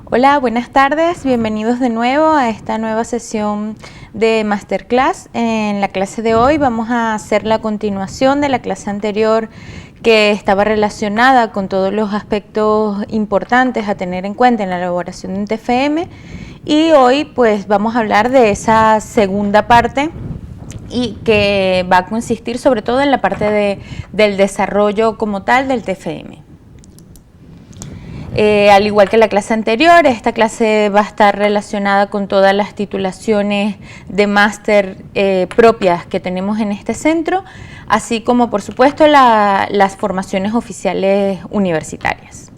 Hola, buenas tardes, bienvenidos de nuevo a esta nueva sesión de Masterclass. En la clase de hoy vamos a hacer la continuación de la clase anterior que estaba relacionada con todos los aspectos importantes a tener en cuenta en la elaboración de un TFM, y hoy pues vamos a hablar de esa segunda parte y que va a consistir sobre todo en la parte del desarrollo como tal del TFM. Al igual que la clase anterior, esta clase va a estar relacionada con todas las titulaciones de máster propias que tenemos en este centro, así como por supuesto las formaciones oficiales universitarias.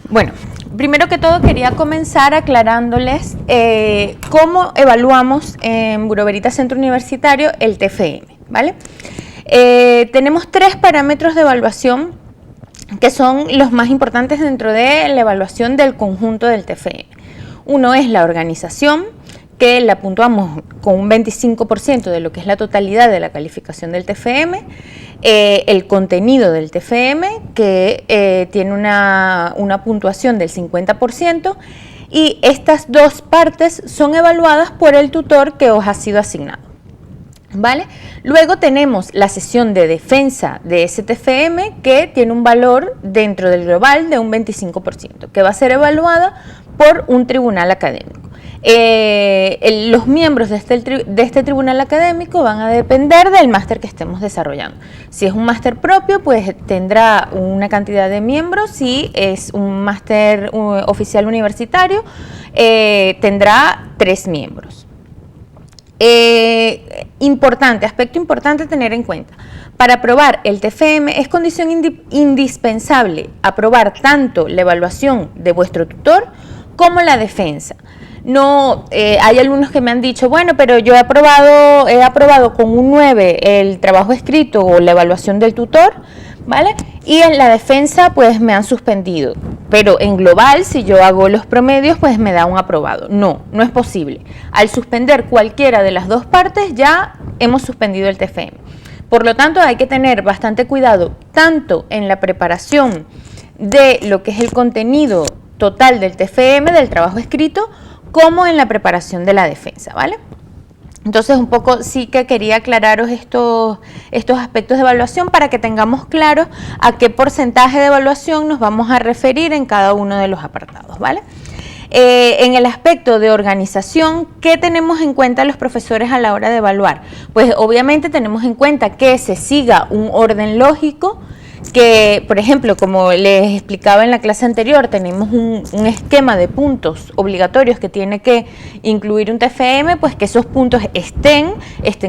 Bueno, primero que todo quería comenzar aclarándoles cómo evaluamos en Bureau Veritas Centro Universitario el TFM, ¿vale? Tenemos tres parámetros de evaluación que son los más importantes dentro de la evaluación del conjunto del TFM. Uno es la organización, que la puntuamos con un 25% de lo que es la totalidad de la calificación del TFM, el contenido del TFM, que tiene una puntuación del 50%, y estas dos partes son evaluadas por el tutor que os ha sido asignado. ¿Vale? Luego tenemos la sesión de defensa de ese TFM, que tiene un valor dentro del global de un 25%, que va a ser evaluada por un tribunal académico. Los miembros de este tribunal académico van a depender del máster que estemos desarrollando. Si es un máster propio, pues tendrá una cantidad de miembros. Si es un máster oficial universitario, tendrá 3 miembros. Aspecto importante tener en cuenta: para aprobar el TFM es condición indispensable aprobar tanto la evaluación de vuestro tutor como la defensa. No, hay algunos que me han dicho, bueno, pero yo he aprobado con un 9 el trabajo escrito o la evaluación del tutor, ¿vale? Y en la defensa pues me han suspendido, pero en global, si yo hago los promedios, pues me da un aprobado. No es posible. Al suspender cualquiera de las dos partes, ya hemos suspendido el TFM. Por lo tanto, hay que tener bastante cuidado, tanto en la preparación de lo que es el contenido total del TFM, del trabajo escrito, como en la preparación de la defensa, ¿vale? Entonces, un poco sí que quería aclararos estos aspectos de evaluación para que tengamos claro a qué porcentaje de evaluación nos vamos a referir en cada uno de los apartados, ¿vale? En el aspecto de organización, ¿qué tenemos en cuenta los profesores a la hora de evaluar? Pues obviamente tenemos en cuenta que se siga un orden lógico, que, por ejemplo, como les explicaba en la clase anterior, tenemos un esquema de puntos obligatorios que tiene que incluir un TFM, pues que esos puntos estén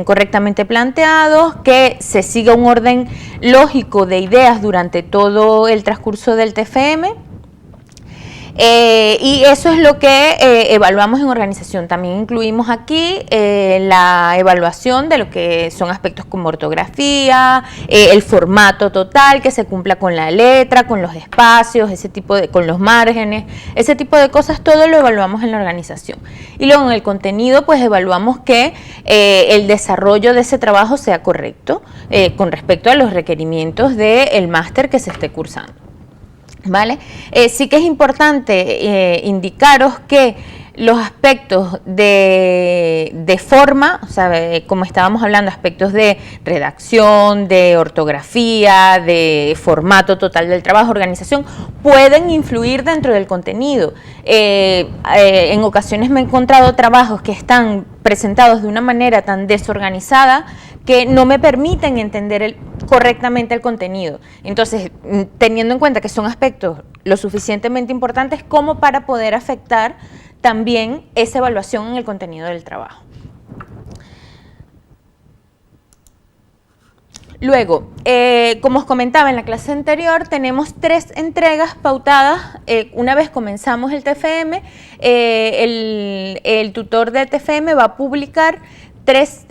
correctamente planteados, que se siga un orden lógico de ideas durante todo el transcurso del TFM. Y eso es lo que evaluamos en organización. También incluimos aquí la evaluación de lo que son aspectos como ortografía, el formato total, que se cumpla con la letra, con los espacios, con los márgenes, ese tipo de cosas, todo lo evaluamos en la organización. Y luego en el contenido, pues evaluamos que el desarrollo de ese trabajo sea correcto con respecto a los requerimientos del máster que se esté cursando. ¿Vale? Sí que es importante indicaros que los aspectos de forma, o sea, como estábamos hablando, aspectos de redacción, de ortografía, de formato total del trabajo, organización, pueden influir dentro del contenido. En ocasiones me he encontrado trabajos que están presentados de una manera tan desorganizada que no me permiten entender correctamente el contenido. Entonces, teniendo en cuenta que son aspectos lo suficientemente importantes como para poder afectar también esa evaluación en el contenido del trabajo. Luego, como os comentaba en la clase anterior, tenemos 3 entregas pautadas. Una vez comenzamos el TFM, el tutor de TFM va a publicar las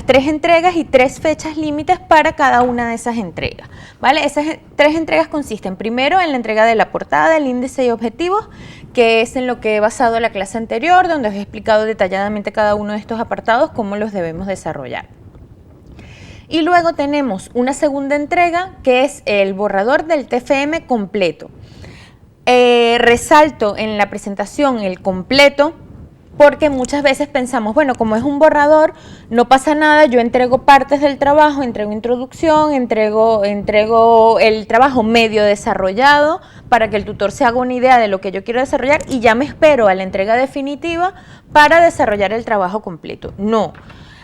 3 entregas y 3 fechas límites para cada una de esas entregas, ¿vale? Esas 3 entregas consisten primero en la entrega de la portada, el índice y objetivos, que es en lo que he basado la clase anterior, donde os he explicado detalladamente cada uno de estos apartados, cómo los debemos desarrollar. Y luego tenemos una segunda entrega que es el borrador del TFM completo. Resalto en la presentación el completo porque muchas veces pensamos, bueno, como es un borrador, no pasa nada, yo entrego partes del trabajo, entrego introducción, entrego el trabajo medio desarrollado para que el tutor se haga una idea de lo que yo quiero desarrollar y ya me espero a la entrega definitiva para desarrollar el trabajo completo. No.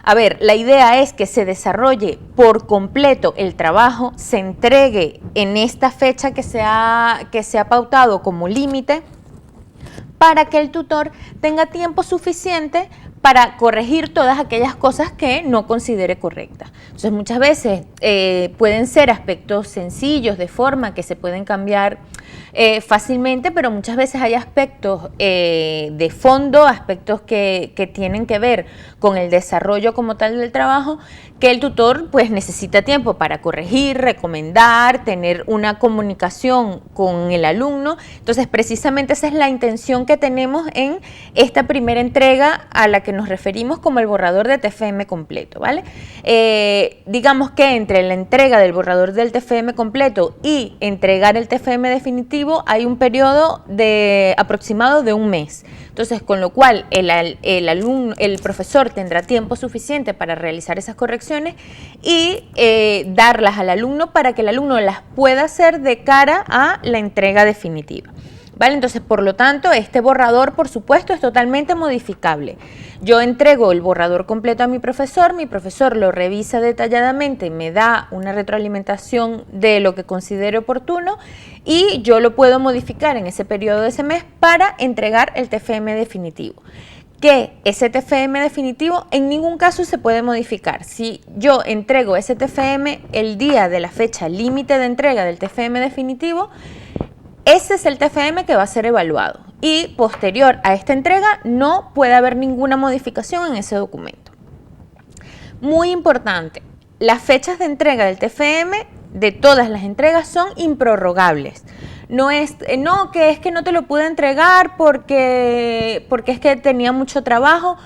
A ver, la idea es que se desarrolle por completo el trabajo, se entregue en esta fecha que se ha pautado como límite, para que el tutor tenga tiempo suficiente para corregir todas aquellas cosas que no considere correctas. Entonces, muchas veces pueden ser aspectos sencillos de forma que se pueden cambiar fácilmente, pero muchas veces hay aspectos de fondo, aspectos que tienen que ver con el desarrollo como tal del trabajo, que el tutor pues necesita tiempo para corregir, recomendar, tener una comunicación con el alumno. Entonces, precisamente esa es la intención que tenemos en esta primera entrega a la que nos referimos como el borrador de TFM completo, ¿vale? Digamos que entre la entrega del borrador del TFM completo y entregar el TFM definitivo hay un periodo aproximado de un mes. Entonces, con lo cual el profesor tendrá tiempo suficiente para realizar esas correcciones y darlas al alumno para que el alumno las pueda hacer de cara a la entrega definitiva. ¿Vale? Entonces, por lo tanto, este borrador, por supuesto, es totalmente modificable. Yo entrego el borrador completo a mi profesor lo revisa detalladamente, me da una retroalimentación de lo que considere oportuno y yo lo puedo modificar en ese periodo de ese mes para entregar el TFM definitivo. Que ese TFM definitivo en ningún caso se puede modificar. Si yo entrego ese TFM el día de la fecha límite de entrega del TFM definitivo, ese es el TFM que va a ser evaluado y posterior a esta entrega no puede haber ninguna modificación en ese documento. Muy importante, las fechas de entrega del TFM de todas las entregas son improrrogables. No es que no te lo pude entregar porque es que tenía mucho trabajo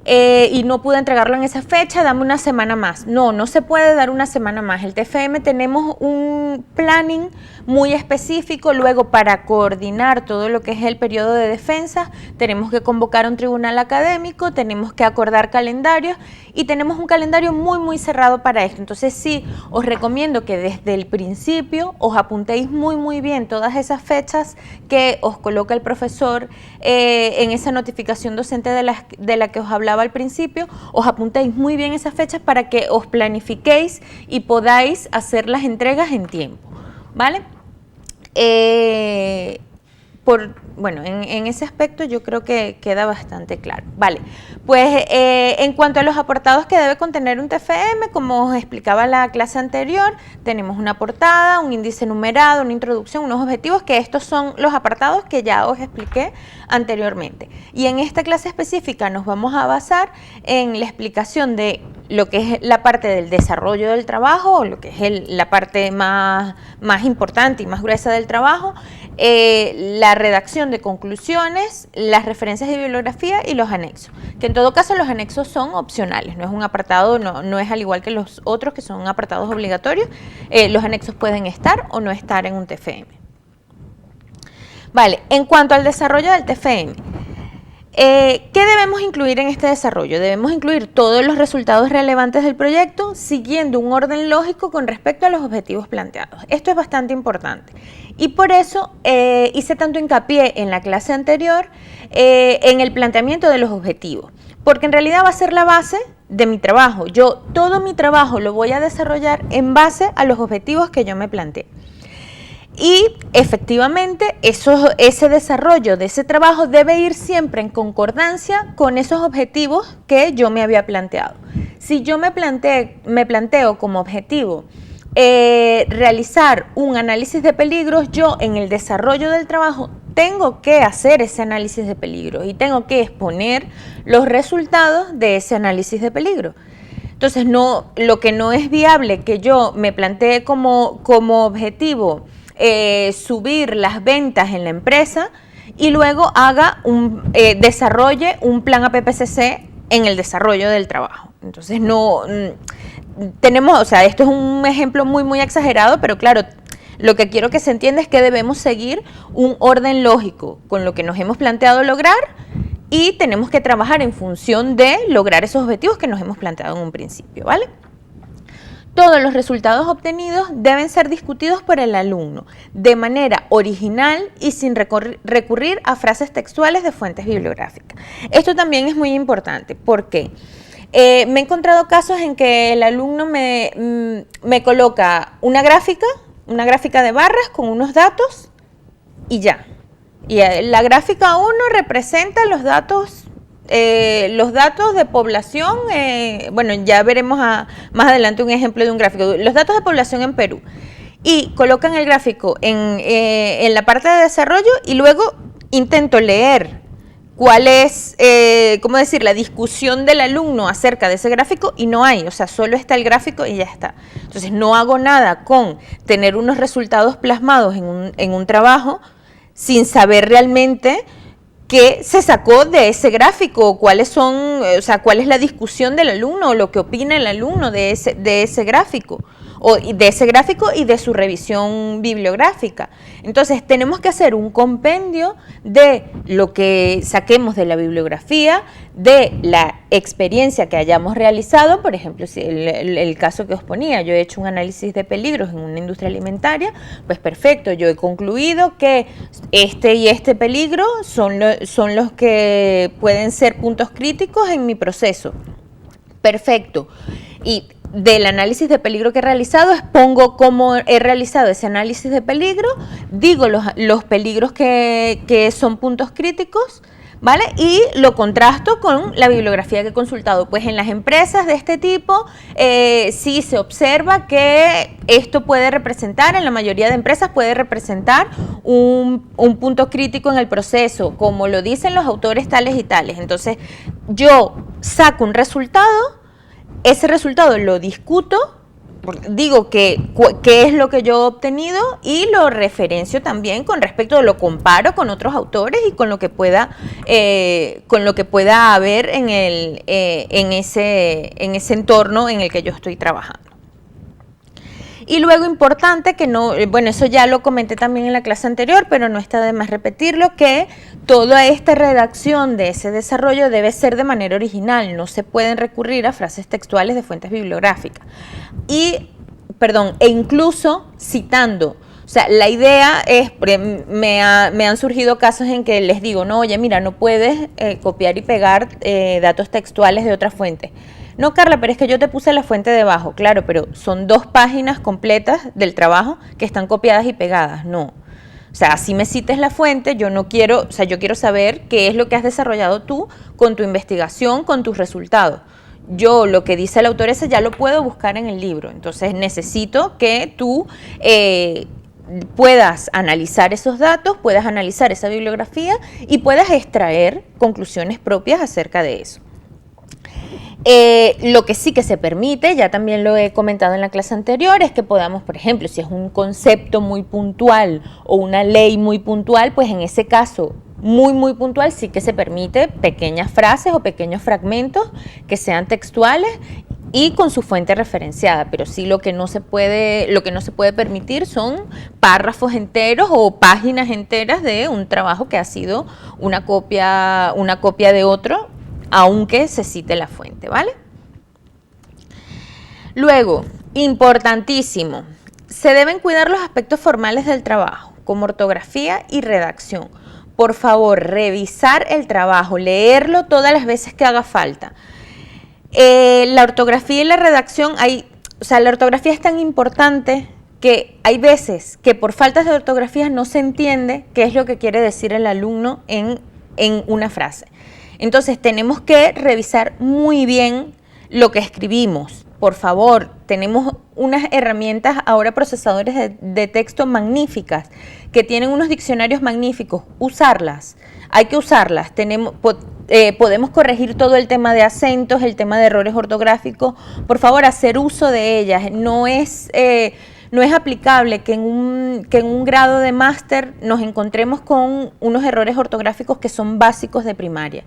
y no pude entregarlo en esa fecha, dame una semana más. No se puede dar una semana más. El TFM tenemos un planning muy específico, luego para coordinar todo lo que es el periodo de defensa, tenemos que convocar a un tribunal académico, tenemos que acordar calendarios y tenemos un calendario muy cerrado para esto. Entonces sí, os recomiendo que desde el principio os apuntéis muy bien todas esas fechas que os coloca el profesor en esa notificación docente de la que os hablaba al principio, os apuntéis muy bien esas fechas para que os planifiquéis y podáis hacer las entregas en tiempo, ¿vale? Bueno, en ese aspecto yo creo que queda bastante claro. Vale, pues en cuanto a los apartados que debe contener un TFM, como os explicaba en la clase anterior, tenemos una portada, un índice numerado, una introducción, unos objetivos, que estos son los apartados que ya os expliqué anteriormente. Y en esta clase específica nos vamos a basar en la explicación de lo que es la parte del desarrollo del trabajo, o lo que es la parte más importante y más gruesa del trabajo, la redacción de conclusiones, las referencias de bibliografía y los anexos, que en todo caso los anexos son opcionales, no es un apartado, no es al igual que los otros que son apartados obligatorios, los anexos pueden estar o no estar en un TFM. Vale, en cuanto al desarrollo del TFM, ¿qué debemos incluir en este desarrollo? Debemos incluir todos los resultados relevantes del proyecto siguiendo un orden lógico con respecto a los objetivos planteados. Esto es bastante importante y por eso hice tanto hincapié en la clase anterior en el planteamiento de los objetivos, porque en realidad va a ser la base de mi trabajo. Todo mi trabajo lo voy a desarrollar en base a los objetivos que yo me planteé. Y efectivamente ese desarrollo de ese trabajo debe ir siempre en concordancia con esos objetivos que yo me había planteado. Si yo me planteo como objetivo realizar un análisis de peligros, yo en el desarrollo del trabajo tengo que hacer ese análisis de peligros y tengo que exponer los resultados de ese análisis de peligros. Entonces, lo que no es viable que yo me plantee como objetivo subir las ventas en la empresa y luego desarrolle un plan APPCC en el desarrollo del trabajo. Entonces tenemos, o sea, esto es un ejemplo muy exagerado, pero claro, lo que quiero que se entienda es que debemos seguir un orden lógico con lo que nos hemos planteado lograr y tenemos que trabajar en función de lograr esos objetivos que nos hemos planteado en un principio, ¿vale? Todos los resultados obtenidos deben ser discutidos por el alumno de manera original y sin recurrir a frases textuales de fuentes bibliográficas. Esto también es muy importante porque me he encontrado casos en que el alumno me coloca una gráfica de barras con unos datos y ya. Y la gráfica 1 representa los datos de población, bueno, ya veremos más adelante un ejemplo de un gráfico, los datos de población en Perú, y colocan el gráfico en la parte de desarrollo y luego intento leer cuál es, cómo decir, la discusión del alumno acerca de ese gráfico y no hay, o sea, solo está el gráfico y ya está. Entonces no hago nada con tener unos resultados plasmados en un trabajo sin saber realmente qué se sacó de ese gráfico, cuáles son, o sea, cuál es la discusión del alumno, o lo que opina el alumno de ese gráfico, y de su revisión bibliográfica. Entonces tenemos que hacer un compendio de lo que saquemos de la bibliografía, de la experiencia que hayamos realizado. Por ejemplo, si el caso que os ponía, yo he hecho un análisis de peligros en una industria alimentaria, pues perfecto, yo he concluido que este y este peligro son los que pueden ser puntos críticos en mi proceso. Perfecto. Y del análisis de peligro que he realizado, expongo cómo he realizado ese análisis de peligro, digo los peligros que son puntos críticos, ¿vale? Y lo contrasto con la bibliografía que he consultado. Pues en las empresas de este tipo sí se observa que esto puede representar, en la mayoría de empresas puede representar un punto crítico en el proceso, como lo dicen los autores tales y tales. Entonces yo saco un resultado, ese resultado lo discuto, digo qué es lo que yo he obtenido y lo referencio también con respecto, lo comparo con otros autores y con lo que pueda haber en ese entorno en el que yo estoy trabajando. Y luego importante que no, bueno, eso ya lo comenté también en la clase anterior, pero no está de más repetirlo, que toda esta redacción de ese desarrollo debe ser de manera original, no se pueden recurrir a frases textuales de fuentes bibliográficas. E incluso citando. O sea, la idea es, me han surgido casos en que les digo, no, oye, mira, no puedes copiar y pegar datos textuales de otras fuentes. No, Carla, pero es que yo te puse la fuente debajo. Claro, pero son 2 páginas completas del trabajo que están copiadas y pegadas. No. O sea, si me cites la fuente, yo quiero saber qué es lo que has desarrollado tú con tu investigación, con tus resultados. Yo lo que dice la autora ya lo puedo buscar en el libro. Entonces necesito que tú puedas analizar esos datos, puedas analizar esa bibliografía y puedas extraer conclusiones propias acerca de eso. Lo que sí que se permite, ya también lo he comentado en la clase anterior, es que podamos, por ejemplo, si es un concepto muy puntual o una ley muy puntual, pues en ese caso muy puntual sí que se permite pequeñas frases o pequeños fragmentos que sean textuales y con su fuente referenciada, pero sí lo que no se puede permitir son párrafos enteros o páginas enteras de un trabajo que ha sido una copia de otro, aunque se cite la fuente, ¿vale? Luego, importantísimo, se deben cuidar los aspectos formales del trabajo, como ortografía y redacción. Por favor, revisar el trabajo, leerlo todas las veces que haga falta. La ortografía y la redacción, la ortografía es tan importante que hay veces que por faltas de ortografía no se entiende qué es lo que quiere decir el alumno en una frase. Entonces tenemos que revisar muy bien lo que escribimos. Por favor, tenemos unas herramientas ahora, procesadores de texto magníficas, que tienen unos diccionarios magníficos. Usarlas, hay que usarlas. Podemos corregir todo el tema de acentos, el tema de errores ortográficos. Por favor, hacer uso de ellas. No es aplicable que en un grado de máster nos encontremos con unos errores ortográficos que son básicos de primaria.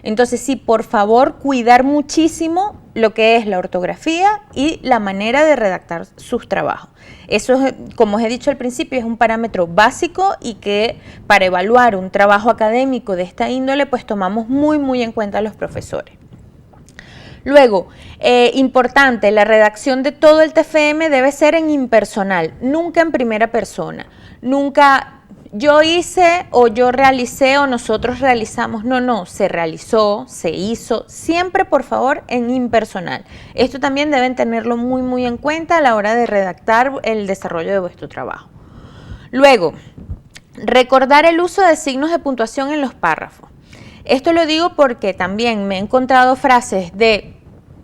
Entonces sí, por favor, cuidar muchísimo lo que es la ortografía y la manera de redactar sus trabajos. Eso, como os he dicho al principio, es un parámetro básico y que para evaluar un trabajo académico de esta índole, pues tomamos muy en cuenta a los profesores. Luego, importante, la redacción de todo el TFM debe ser en impersonal, nunca en primera persona, nunca yo hice o yo realicé o nosotros realizamos, no, se realizó, se hizo, siempre por favor en impersonal. Esto también deben tenerlo muy en cuenta a la hora de redactar el desarrollo de vuestro trabajo. Luego, recordar el uso de signos de puntuación en los párrafos. Esto lo digo porque también me he encontrado frases de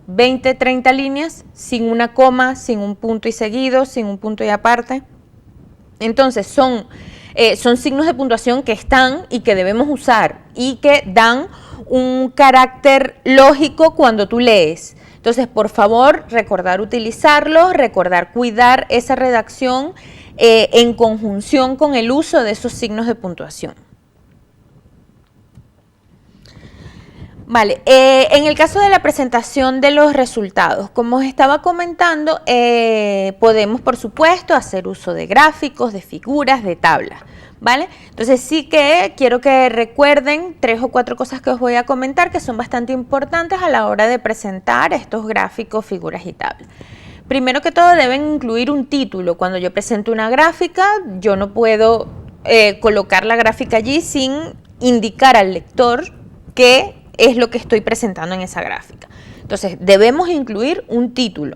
20, 30 líneas sin una coma, sin un punto y seguido, sin un punto y aparte. Entonces son signos de puntuación que están y que debemos usar y que dan un carácter lógico cuando tú lees. Entonces, por favor, recordar utilizarlos, recordar cuidar esa redacción en conjunción con el uso de esos signos de puntuación. Vale, en el caso de la presentación de los resultados, como os estaba comentando, podemos por supuesto hacer uso de gráficos, de figuras, de tablas, ¿vale? Entonces sí que quiero que recuerden 3 o 4 cosas que os voy a comentar que son bastante importantes a la hora de presentar estos gráficos, figuras y tablas. Primero que todo deben incluir un título. Cuando yo presento una gráfica, yo no puedo colocar la gráfica allí sin indicar al lector que es lo que estoy presentando en esa gráfica. Entonces, debemos incluir un título.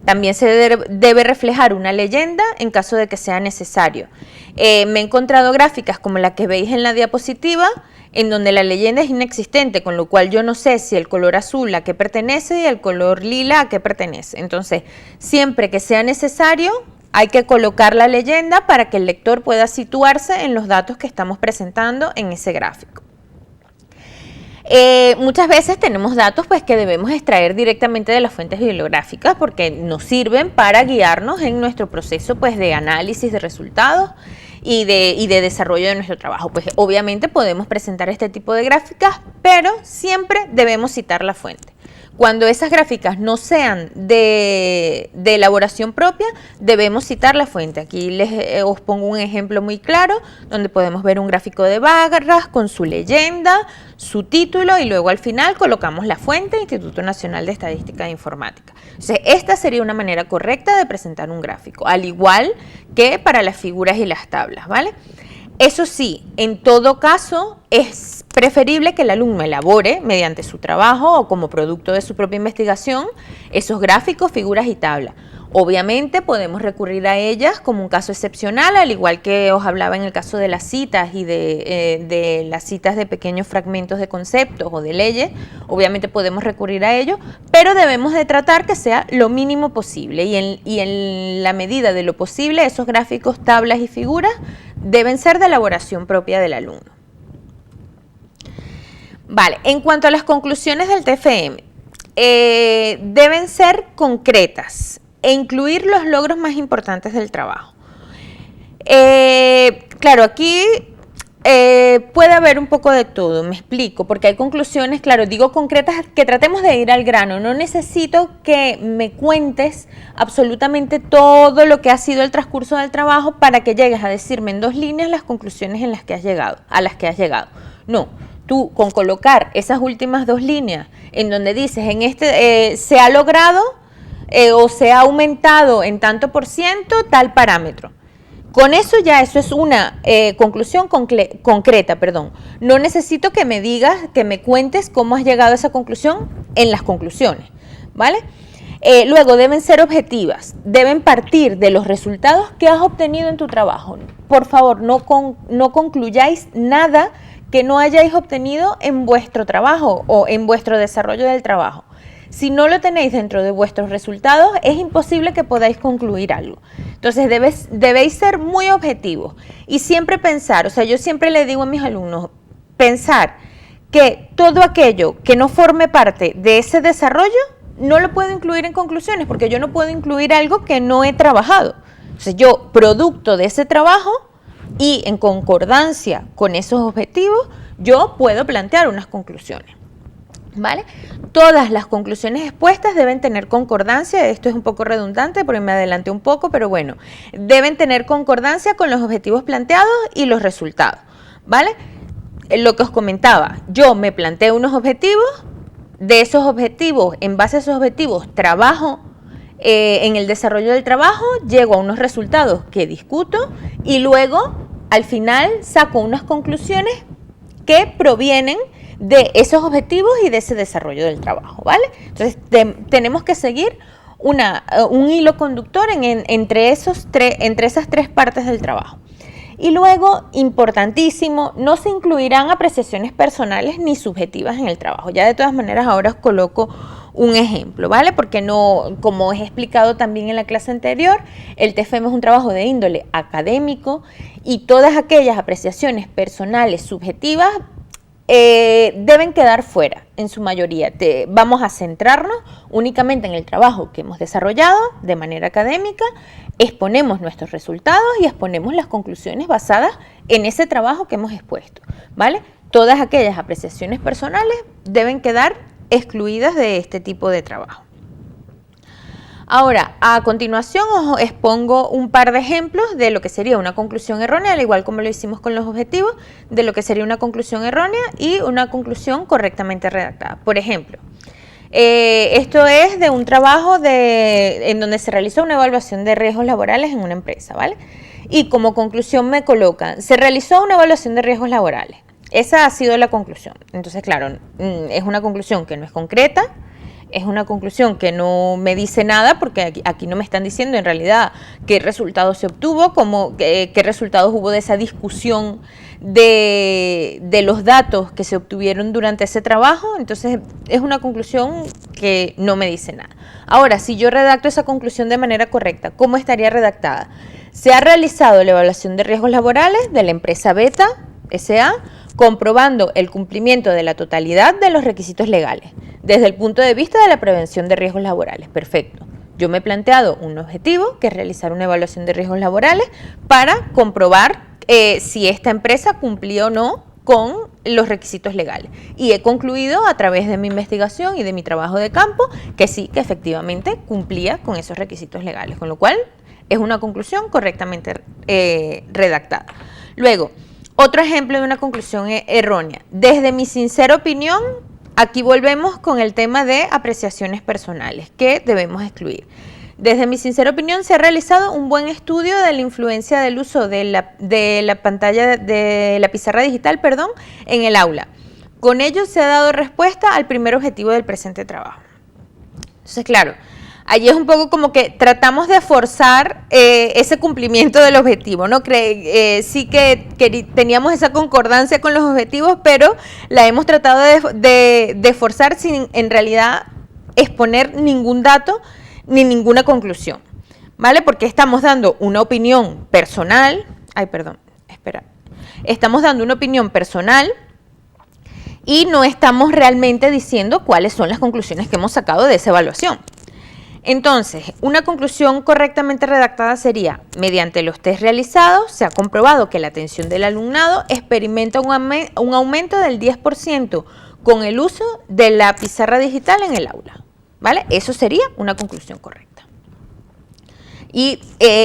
También se debe reflejar una leyenda en caso de que sea necesario. Me he encontrado gráficas como la que veis en la diapositiva, en donde la leyenda es inexistente, con lo cual yo no sé si el color azul a qué pertenece y el color lila a qué pertenece. Entonces, siempre que sea necesario, hay que colocar la leyenda para que el lector pueda situarse en los datos que estamos presentando en ese gráfico. Muchas veces tenemos datos pues, que debemos extraer directamente de las fuentes bibliográficas porque nos sirven para guiarnos en nuestro proceso pues, de análisis de resultados y de desarrollo de nuestro trabajo. Pues obviamente podemos presentar este tipo de gráficas, pero siempre debemos citar la fuente. Cuando esas gráficas no sean de elaboración propia, debemos citar la fuente. Aquí os pongo un ejemplo muy claro, donde podemos ver un gráfico de barras con su leyenda, su título y luego al final colocamos la fuente, Instituto Nacional de Estadística e Informática. Entonces, esta sería una manera correcta de presentar un gráfico, al igual que para las figuras y las tablas, ¿vale? Eso sí, en todo caso, es preferible que el alumno elabore mediante su trabajo o como producto de su propia investigación esos gráficos, figuras y tablas. Obviamente podemos recurrir a ellas como un caso excepcional, al igual que os hablaba en el caso de las citas y de las citas de pequeños fragmentos de conceptos o de leyes. Obviamente podemos recurrir a ello, pero debemos de tratar que sea lo mínimo posible y en la medida de lo posible esos gráficos, tablas y figuras deben ser de elaboración propia del alumno. Vale, en cuanto a las conclusiones del TFM, deben ser concretas e incluir los logros más importantes del trabajo. Claro, aquí puede haber un poco de todo, me explico, porque hay conclusiones, claro, digo concretas, que tratemos de ir al grano. No necesito que me cuentes absolutamente todo lo que ha sido el transcurso del trabajo para que llegues a decirme en 2 líneas las conclusiones a las que has llegado. No, tú con colocar esas últimas 2 líneas en donde dices, se ha logrado o se ha aumentado en tanto por ciento tal parámetro. Con eso ya eso es una conclusión concreta, perdón. No necesito que me digas, que me cuentes cómo has llegado a esa conclusión en las conclusiones, ¿vale? Luego deben ser objetivas, deben partir de los resultados que has obtenido en tu trabajo. Por favor, no concluyáis nada que no hayáis obtenido en vuestro trabajo o en vuestro desarrollo del trabajo. Si no lo tenéis dentro de vuestros resultados, es imposible que podáis concluir algo. Entonces, debéis ser muy objetivos y siempre pensar, o sea, yo siempre le digo a mis alumnos, pensar que todo aquello que no forme parte de ese desarrollo, no lo puedo incluir en conclusiones, porque yo no puedo incluir algo que no he trabajado. Entonces, yo, producto de ese trabajo y en concordancia con esos objetivos, yo puedo plantear unas conclusiones. ¿Vale? Todas las conclusiones expuestas deben tener concordancia, esto es un poco redundante porque me adelanté un poco, pero bueno, deben tener concordancia con los objetivos planteados y los resultados, ¿vale? Lo que os comentaba, yo me planteo unos objetivos, de esos objetivos, en base a esos objetivos, trabajo en el desarrollo del trabajo, llego a unos resultados que discuto y luego, al final, saco unas conclusiones que provienen de esos objetivos y de ese desarrollo del trabajo, ¿vale? Entonces, tenemos que seguir un hilo conductor entre esas tres partes del trabajo. Y luego, importantísimo, no se incluirán apreciaciones personales ni subjetivas en el trabajo. Ya de todas maneras, ahora os coloco un ejemplo, ¿vale? Porque no, como os he explicado también en la clase anterior, el TFM es un trabajo de índole académico y todas aquellas apreciaciones personales subjetivas deben quedar fuera en su mayoría. Vamos a centrarnos únicamente en el trabajo que hemos desarrollado de manera académica, exponemos nuestros resultados y exponemos las conclusiones basadas en ese trabajo que hemos expuesto, ¿vale? Todas aquellas apreciaciones personales deben quedar excluidas de este tipo de trabajo. Ahora, a continuación os expongo un par de ejemplos de lo que sería una conclusión errónea, al igual como lo hicimos con los objetivos, de lo que sería una conclusión errónea y una conclusión correctamente redactada. Por ejemplo, esto es de un trabajo en donde se realizó una evaluación de riesgos laborales en una empresa, ¿vale? Y como conclusión me colocan, se realizó una evaluación de riesgos laborales. Esa ha sido la conclusión. Entonces, claro, es una conclusión que no es concreta, es una conclusión que no me dice nada porque aquí no me están diciendo en realidad qué resultados se obtuvo, qué resultados hubo de esa discusión de los datos que se obtuvieron durante ese trabajo. Entonces es una conclusión que no me dice nada. Ahora, si yo redacto esa conclusión de manera correcta, ¿cómo estaría redactada? Se ha realizado la evaluación de riesgos laborales de la empresa Beta S.A., comprobando el cumplimiento de la totalidad de los requisitos legales, desde el punto de vista de la prevención de riesgos laborales. Perfecto. Yo me he planteado un objetivo, que es realizar una evaluación de riesgos laborales para comprobar si esta empresa cumplía o no con los requisitos legales. Y he concluido a través de mi investigación y de mi trabajo de campo que sí, que efectivamente cumplía con esos requisitos legales, con lo cual es una conclusión correctamente redactada. Luego, otro ejemplo de una conclusión errónea. Desde mi sincera opinión, aquí volvemos con el tema de apreciaciones personales que debemos excluir. Desde mi sincera opinión, se ha realizado un buen estudio de la influencia del uso de la pantalla de la pizarra digital, en el aula. Con ello se ha dado respuesta al primer objetivo del presente trabajo. Entonces, claro, allí es un poco como que tratamos de forzar ese cumplimiento del objetivo, ¿no? Sí que teníamos esa concordancia con los objetivos, pero la hemos tratado de forzar sin en realidad exponer ningún dato ni ninguna conclusión, ¿vale? Porque estamos dando una opinión personal, estamos dando una opinión personal y no estamos realmente diciendo cuáles son las conclusiones que hemos sacado de esa evaluación. Entonces, una conclusión correctamente redactada sería: mediante los test realizados, se ha comprobado que la atención del alumnado experimenta un aumento del 10% con el uso de la pizarra digital en el aula, ¿vale? Eso sería una conclusión correcta. Y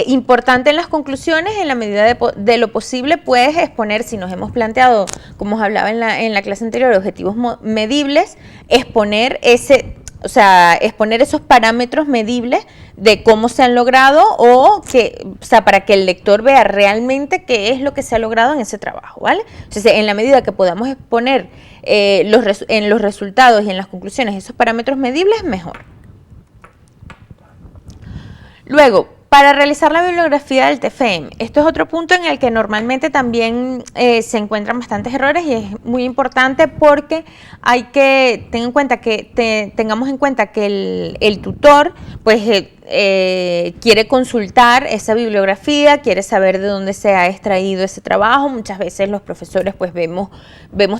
importante en las conclusiones, en la medida de lo posible, puedes exponer, si nos hemos planteado, como os hablaba en la clase anterior, objetivos medibles, exponer esos parámetros medibles de cómo se han logrado para que el lector vea realmente qué es lo que se ha logrado en ese trabajo, ¿vale? Entonces, en la medida que podamos exponer en los resultados y en las conclusiones esos parámetros medibles, mejor. Luego, para realizar la bibliografía del TFM, esto es otro punto en el que normalmente también se encuentran bastantes errores y es muy importante porque hay que tengamos en cuenta que el tutor pues quiere consultar esa bibliografía, quiere saber de dónde se ha extraído ese trabajo. Muchas veces los profesores pues vemos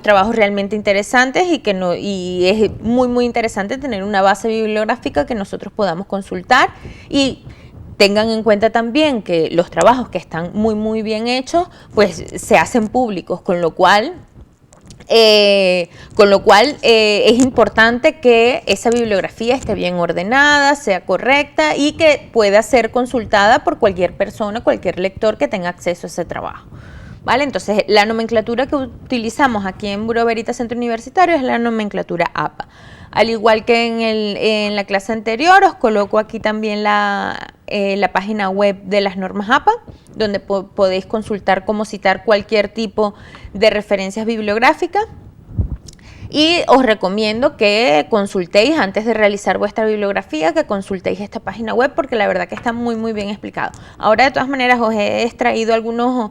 trabajos realmente interesantes y es muy muy interesante tener una base bibliográfica que nosotros podamos consultar. Y tengan en cuenta también que los trabajos que están muy muy bien hechos pues se hacen públicos, con lo cual Con lo cual es importante que esa bibliografía esté bien ordenada, sea correcta y que pueda ser consultada por cualquier persona, cualquier lector que tenga acceso a ese trabajo. ¿Vale? Entonces, la nomenclatura que utilizamos aquí en Buró Veritas Centro Universitario es la nomenclatura APA. Al igual que en la clase anterior, os coloco aquí también la página web de las normas APA, donde podéis consultar cómo citar cualquier tipo de referencias bibliográficas. Y os recomiendo que consultéis antes de realizar vuestra bibliografía, que consultéis esta página web porque la verdad que está muy muy bien explicado. Ahora de todas maneras os he extraído algunos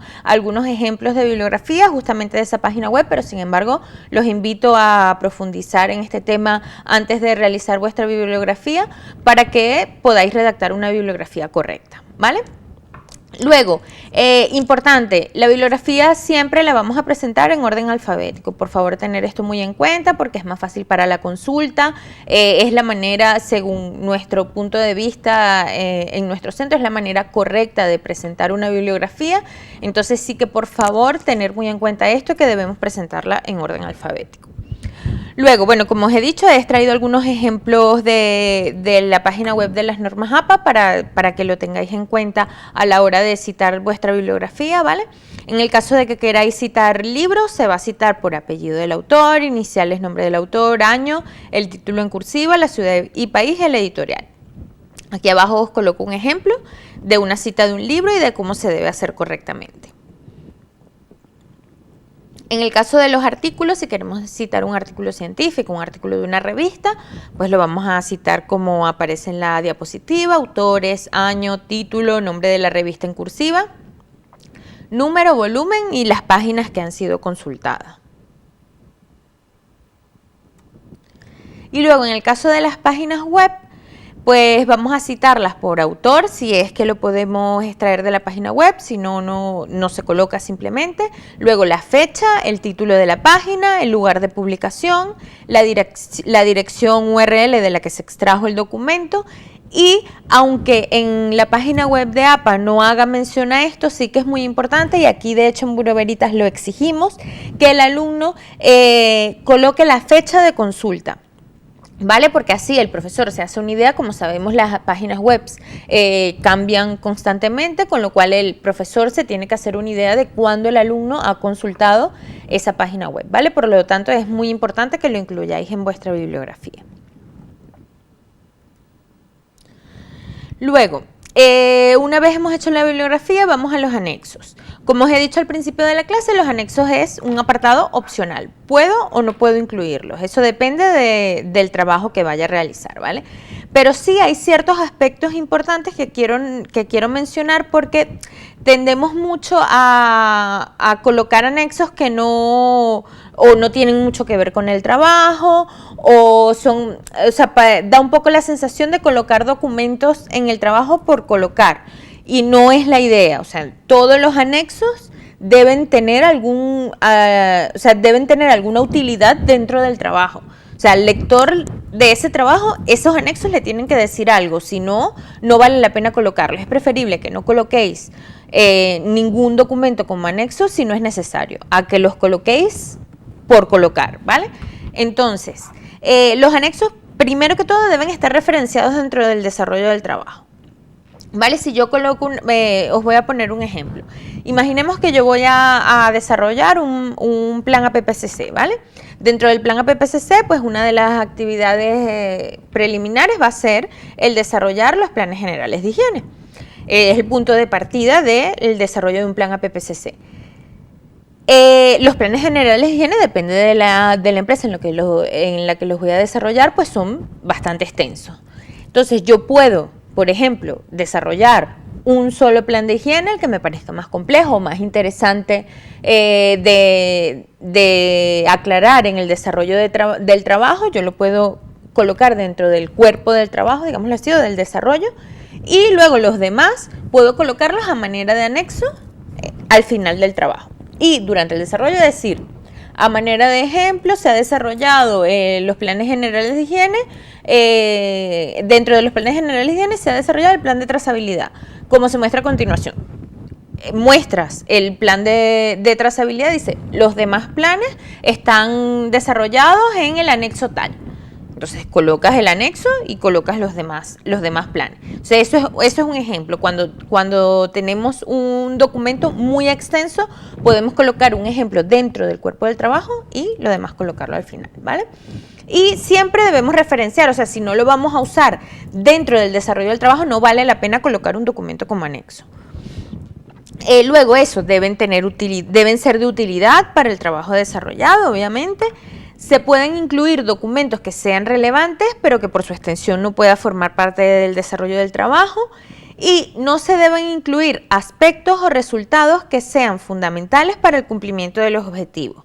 ejemplos de bibliografía justamente de esa página web, pero sin embargo los invito a profundizar en este tema antes de realizar vuestra bibliografía para que podáis redactar una bibliografía correcta, ¿vale? Luego, importante, la bibliografía siempre la vamos a presentar en orden alfabético. Por favor, tener esto muy en cuenta porque es más fácil para la consulta. Es la manera, según nuestro punto de vista en nuestro centro, es la manera correcta de presentar una bibliografía. Entonces, sí que por favor, tener muy en cuenta esto, que debemos presentarla en orden alfabético. Luego, bueno, como os he dicho, he extraído algunos ejemplos de la página web de las normas APA para que lo tengáis en cuenta a la hora de citar vuestra bibliografía, ¿vale? En el caso de que queráis citar libros, se va a citar por apellido del autor, iniciales, nombre del autor, año, el título en cursiva, la ciudad y país y el editorial. Aquí abajo os coloco un ejemplo de una cita de un libro y de cómo se debe hacer correctamente. En el caso de los artículos, si queremos citar un artículo científico, un artículo de una revista, pues lo vamos a citar como aparece en la diapositiva: autores, año, título, nombre de la revista en cursiva, número, volumen y las páginas que han sido consultadas. Y luego en el caso de las páginas web, pues vamos a citarlas por autor, si es que lo podemos extraer de la página web, si no, no se coloca simplemente. Luego la fecha, el título de la página, el lugar de publicación, la dirección URL de la que se extrajo el documento. Y aunque en la página web de APA no haga mención a esto, sí que es muy importante, y aquí de hecho en Buró Veritas lo exigimos, que el alumno coloque la fecha de consulta. ¿Vale? Porque así el profesor se hace una idea. Como sabemos, las páginas web cambian constantemente, con lo cual el profesor se tiene que hacer una idea de cuándo el alumno ha consultado esa página web, ¿vale? Por lo tanto, es muy importante que lo incluyáis en vuestra bibliografía. Luego, una vez hemos hecho la bibliografía, vamos a los anexos. Como os he dicho al principio de la clase, los anexos es un apartado opcional. ¿Puedo o no puedo incluirlos? Eso depende del trabajo que vaya a realizar, ¿vale? Pero sí hay ciertos aspectos importantes que quiero mencionar, porque tendemos mucho a colocar anexos que no tienen mucho que ver con el trabajo, da un poco la sensación de colocar documentos en el trabajo por colocar, y no es la idea. O sea, todos los anexos deben tener alguna utilidad dentro del trabajo. O sea, al lector de ese trabajo, esos anexos le tienen que decir algo, si no, no vale la pena colocarlos. Es preferible que no coloquéis ningún documento como anexo si no es necesario, a que los coloquéis por colocar, ¿vale? Entonces, los anexos, primero que todo, deben estar referenciados dentro del desarrollo del trabajo. ¿Vale? Si yo coloco, os voy a poner un ejemplo. Imaginemos que yo voy a desarrollar un plan APPCC, ¿vale? Dentro del plan APPCC, pues una de las actividades preliminares va a ser el desarrollar los planes generales de higiene. Es el punto de partida del desarrollo de un plan APPCC. Los planes generales de higiene, depende de la empresa en la que los voy a desarrollar, pues son bastante extensos. Entonces yo puedo, por ejemplo, desarrollar un solo plan de higiene, el que me parezca más complejo, más interesante de aclarar en el desarrollo del trabajo. Yo lo puedo colocar dentro del cuerpo del trabajo, digámoslo así, o del desarrollo, y luego los demás puedo colocarlos a manera de anexo al final del trabajo. Y durante el desarrollo decir, a manera de ejemplo, se ha desarrollado los planes generales de higiene. Dentro de los planes generales de higiene se ha desarrollado el plan de trazabilidad, como se muestra a continuación. muestras el plan de trazabilidad, dice, los demás planes están desarrollados en el anexo tal. Entonces colocas el anexo y colocas los demás planes. O sea, eso es un ejemplo. Cuando tenemos un documento muy extenso, podemos colocar un ejemplo dentro del cuerpo del trabajo y lo demás colocarlo al final, ¿vale? Y siempre debemos referenciar, o sea, si no lo vamos a usar dentro del desarrollo del trabajo, no vale la pena colocar un documento como anexo. Luego eso, deben ser de utilidad para el trabajo desarrollado, obviamente. Se pueden incluir documentos que sean relevantes, pero que por su extensión no pueda formar parte del desarrollo del trabajo. Y no se deben incluir aspectos o resultados que sean fundamentales para el cumplimiento de los objetivos.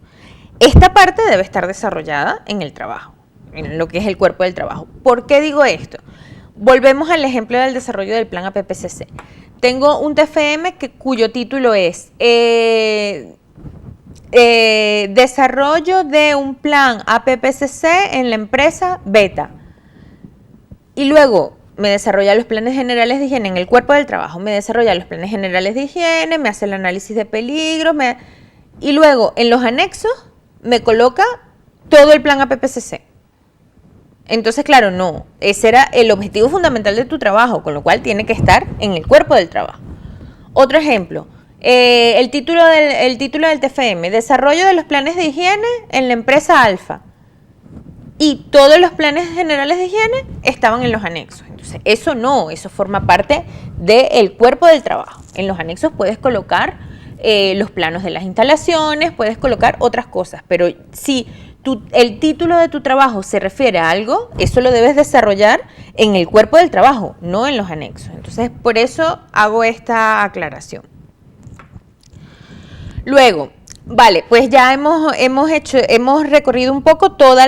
Esta parte debe estar desarrollada en el trabajo, en lo que es el cuerpo del trabajo. ¿Por qué digo esto? Volvemos al ejemplo del desarrollo del plan APPCC. Tengo un TFM cuyo título es desarrollo de un plan APPCC en la empresa Beta. Y luego me desarrolla los planes generales de higiene en el cuerpo del trabajo, me desarrolla los planes generales de higiene, me hace el análisis de peligros, y luego en los anexos me coloca todo el plan APPCC. Entonces, claro, no, ese era el objetivo fundamental de tu trabajo, con lo cual tiene que estar en el cuerpo del trabajo. Otro ejemplo, el título del TFM, desarrollo de los planes de higiene en la empresa Alfa. Y todos los planes generales de higiene estaban en los anexos. Entonces, eso forma parte del cuerpo del trabajo. En los anexos puedes colocar los planos de las instalaciones, puedes colocar otras cosas, pero si el título de tu trabajo se refiere a algo, eso lo debes desarrollar en el cuerpo del trabajo, no en los anexos. Entonces, por eso hago esta aclaración. Luego, vale, pues ya hemos recorrido un poco todos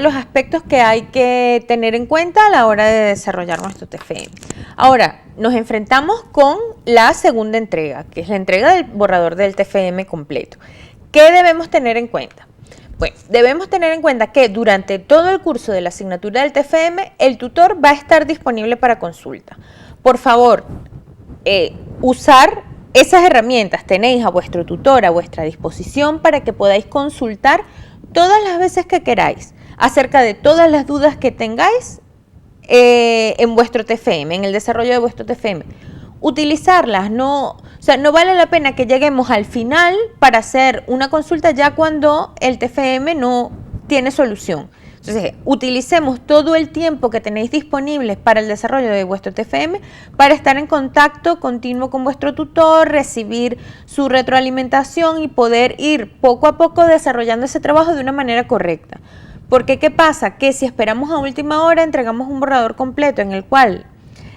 los aspectos que hay que tener en cuenta a la hora de desarrollar nuestro TFM. Ahora, nos enfrentamos con la segunda entrega, que es la entrega del borrador del TFM completo. ¿Qué debemos tener en cuenta? Bueno, debemos tener en cuenta que durante todo el curso de la asignatura del TFM, el tutor va a estar disponible para consulta. Por favor, usar esas herramientas, tenéis a vuestro tutor a vuestra disposición para que podáis consultar todas las veces que queráis acerca de todas las dudas que tengáis en vuestro TFM, en el desarrollo de vuestro TFM. Utilizarlas, no vale la pena que lleguemos al final para hacer una consulta ya cuando el TFM no tiene solución. Entonces, utilicemos todo el tiempo que tenéis disponibles para el desarrollo de vuestro TFM para estar en contacto continuo con vuestro tutor, recibir su retroalimentación y poder ir poco a poco desarrollando ese trabajo de una manera correcta. Porque, ¿qué pasa? Que si esperamos a última hora, entregamos un borrador completo en el cual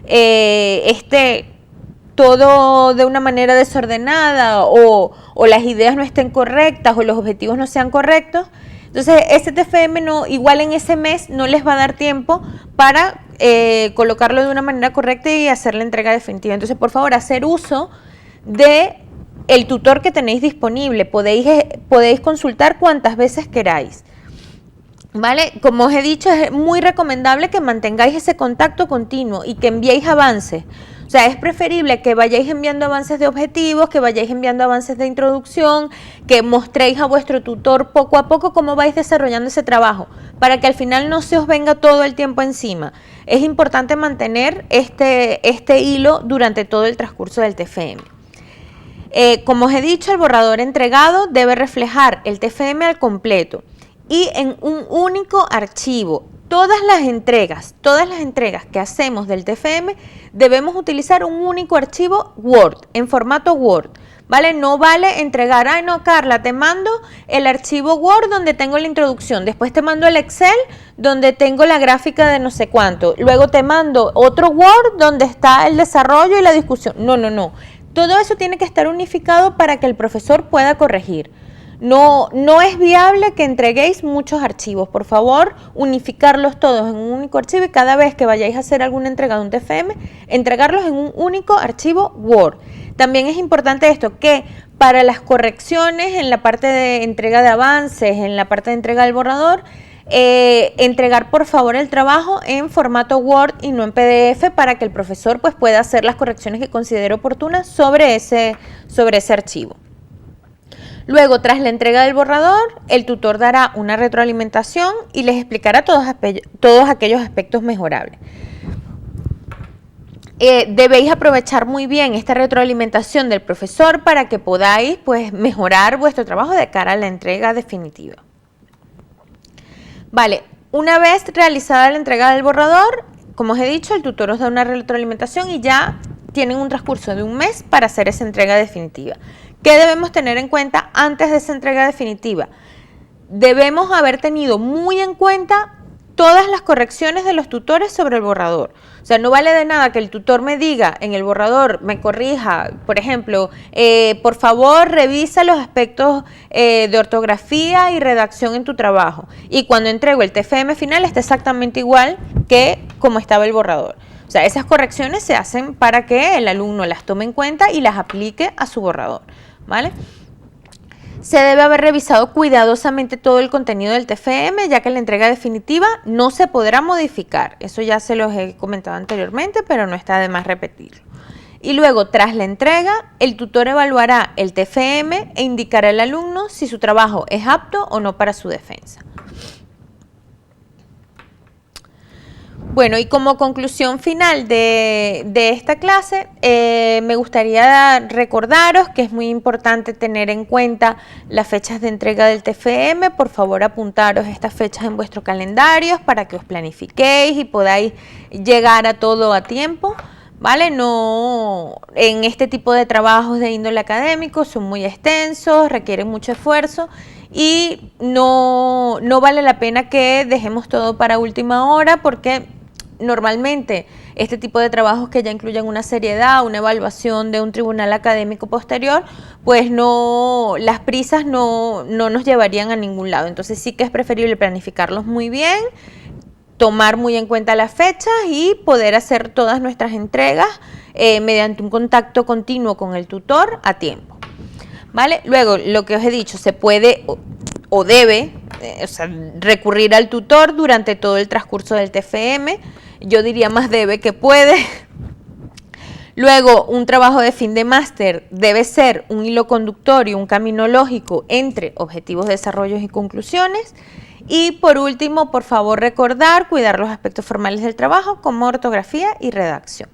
esté todo de una manera desordenada o las ideas no estén correctas o los objetivos no sean correctos. Entonces, ese TFM igual en ese mes no les va a dar tiempo para colocarlo de una manera correcta y hacer la entrega definitiva. Entonces, por favor, hacer uso de el tutor que tenéis disponible. Podéis consultar cuantas veces queráis. ¿Vale? Como os he dicho, es muy recomendable que mantengáis ese contacto continuo y que enviéis avances. O sea, es preferible que vayáis enviando avances de objetivos, que vayáis enviando avances de introducción, que mostréis a vuestro tutor poco a poco cómo vais desarrollando ese trabajo, para que al final no se os venga todo el tiempo encima. Es importante mantener este hilo durante todo el transcurso del TFM. Como os he dicho, el borrador entregado debe reflejar el TFM al completo y en un único archivo. Todas las entregas que hacemos del TFM debemos utilizar un único archivo Word, en formato Word, ¿vale? No vale entregar, ay no Carla, te mando el archivo Word donde tengo la introducción, después te mando el Excel donde tengo la gráfica de no sé cuánto, luego te mando otro Word donde está el desarrollo y la discusión. No. Todo eso tiene que estar unificado para que el profesor pueda corregir. No es viable que entreguéis muchos archivos. Por favor, unificarlos todos en un único archivo y cada vez que vayáis a hacer alguna entrega de un TFM, entregarlos en un único archivo Word. También es importante esto, que para las correcciones en la parte de entrega de avances, en la parte de entrega del borrador, entregar por favor el trabajo en formato Word y no en PDF para que el profesor pues pueda hacer las correcciones que considere oportunas sobre ese archivo. Luego, tras la entrega del borrador, el tutor dará una retroalimentación y les explicará todos aquellos aspectos mejorables. Debéis aprovechar muy bien esta retroalimentación del profesor para que podáis pues, mejorar vuestro trabajo de cara a la entrega definitiva. Vale, una vez realizada la entrega del borrador, como os he dicho, el tutor os da una retroalimentación y ya tienen un transcurso de un mes para hacer esa entrega definitiva. ¿Qué debemos tener en cuenta antes de esa entrega definitiva? Debemos haber tenido muy en cuenta todas las correcciones de los tutores sobre el borrador. O sea, no vale de nada que el tutor me diga en el borrador, me corrija, por ejemplo, por favor revisa los aspectos de ortografía y redacción en tu trabajo. Y cuando entrego el TFM final está exactamente igual que como estaba el borrador. O sea, esas correcciones se hacen para que el alumno las tome en cuenta y las aplique a su borrador, ¿vale? Se debe haber revisado cuidadosamente todo el contenido del TFM, ya que la entrega definitiva no se podrá modificar. Eso ya se los he comentado anteriormente, pero no está de más repetirlo. Y luego, tras la entrega, el tutor evaluará el TFM e indicará al alumno si su trabajo es apto o no para su defensa. Bueno, y como conclusión final de esta clase, me gustaría recordaros que es muy importante tener en cuenta las fechas de entrega del TFM. Por favor, apuntaros estas fechas en vuestros calendarios para que os planifiquéis y podáis llegar a todo a tiempo, ¿vale? No, en este tipo de trabajos de índole académico son muy extensos, requieren mucho esfuerzo y no vale la pena que dejemos todo para última hora porque normalmente este tipo de trabajos que ya incluyen una seriedad, una evaluación de un tribunal académico posterior, pues las prisas no nos llevarían a ningún lado. Entonces sí que es preferible planificarlos muy bien, tomar muy en cuenta las fechas y poder hacer todas nuestras entregas mediante un contacto continuo con el tutor a tiempo, ¿vale? Luego, lo que os he dicho, se puede o debe recurrir al tutor durante todo el transcurso del TFM. Yo diría más debe que puede. Luego, un trabajo de fin de máster debe ser un hilo conductor y un camino lógico entre objetivos, desarrollos y conclusiones. Y por último, por favor, recordar cuidar los aspectos formales del trabajo como ortografía y redacción.